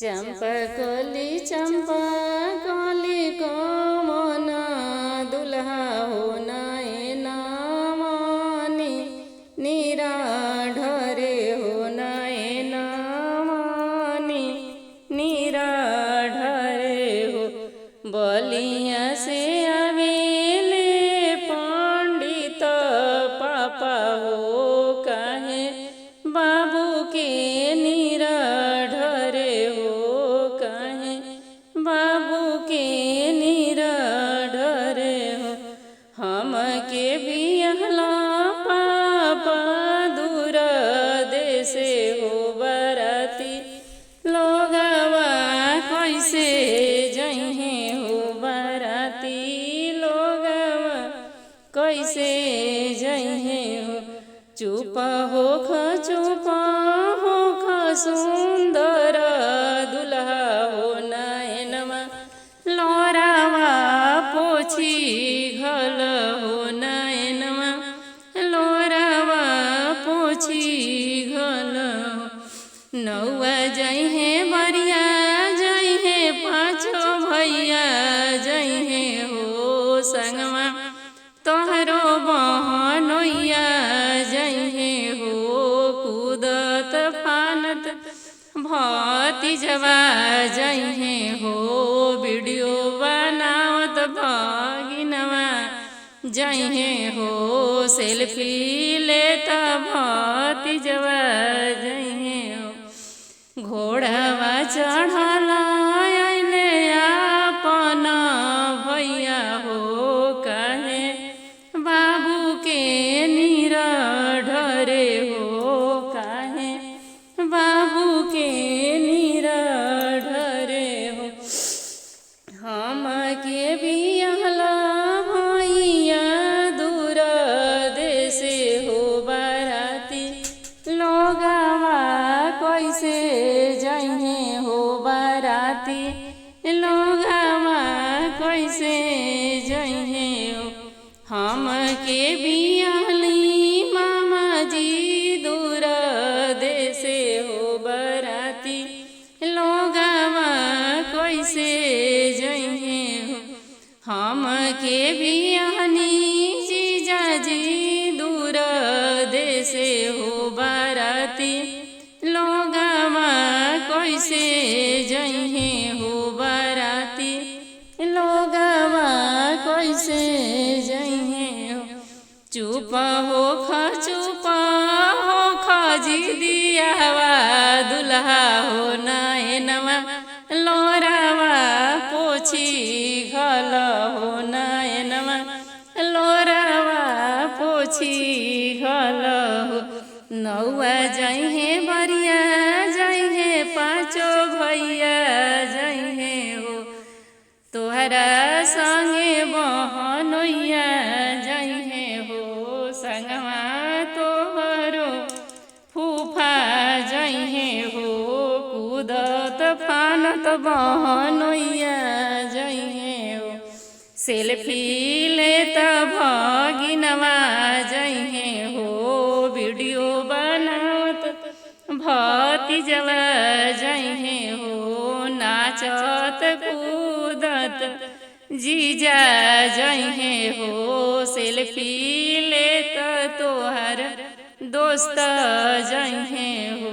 चंपा कली कमन दुल्हा हो नए नामानी निराढरे हो नए नामानी निराढरे हो बलिया से आवेले पंडित पापा हो काहे बाबू के निराढरे हो काहे बाबू के निराढरे हो हमके बिहला पापा दूर देसे हो बराती लोगवा कैसे जइहे हो बराती लोगवा कैसे जइहे हो चुप हो सुंदर दुल्हा हो नयनमा लोरावा पोछी घल हो नयनमा लोरावा पोछी घल नौआ जइहे बरिया जइहे पाँचो भैया जइहे हो संगमा तोहरो बहनोइया जइहे हो कूदत फानत भतीजवा जइहे हो वीडियो बनावत भगिनवा जइहे हो सेल्फी लेत भतीजवा जइहे हो घोड़ावा चढ़ल आइले आपन भैया हो काहे बाबू के निराढरे हो काहे बाबू के निराढरे हो हमके बिहला भैया दूर देसे हो बराती लोगवा कैसे जइहे हो बराती लोगवा कैसे जइहे हो हमके बिहली मामा जी दूर देसे हो बराती लोगवा कैसे जइहे हो हमके बिहनी जीजा जी दूर देसे हो बराती लोगवा कैसे जइहे हो बराती लोगवा कैसे जइहे हो चुप हो खजी दियावा दुल्हा हो नयनमा लोरावा पोछी घल हो नयनमा लोरावा पोछी घल हो नौआ जइहे बरिया जइहे पाँचो भैया जइहे हो तोहरा संगे बहनोइया जइहे हो संगवा तोहरो फूफा जइहे हो कूदत फानत बहनोइया जइहे हो सेल्फी लेत भगिनवा जइहे हो वीडियो बनावत भतीजवा जइहे हो नाचत कूदत जीजा जइहे हो सेल्फी लेत तोहर दोस्त जइहे हो।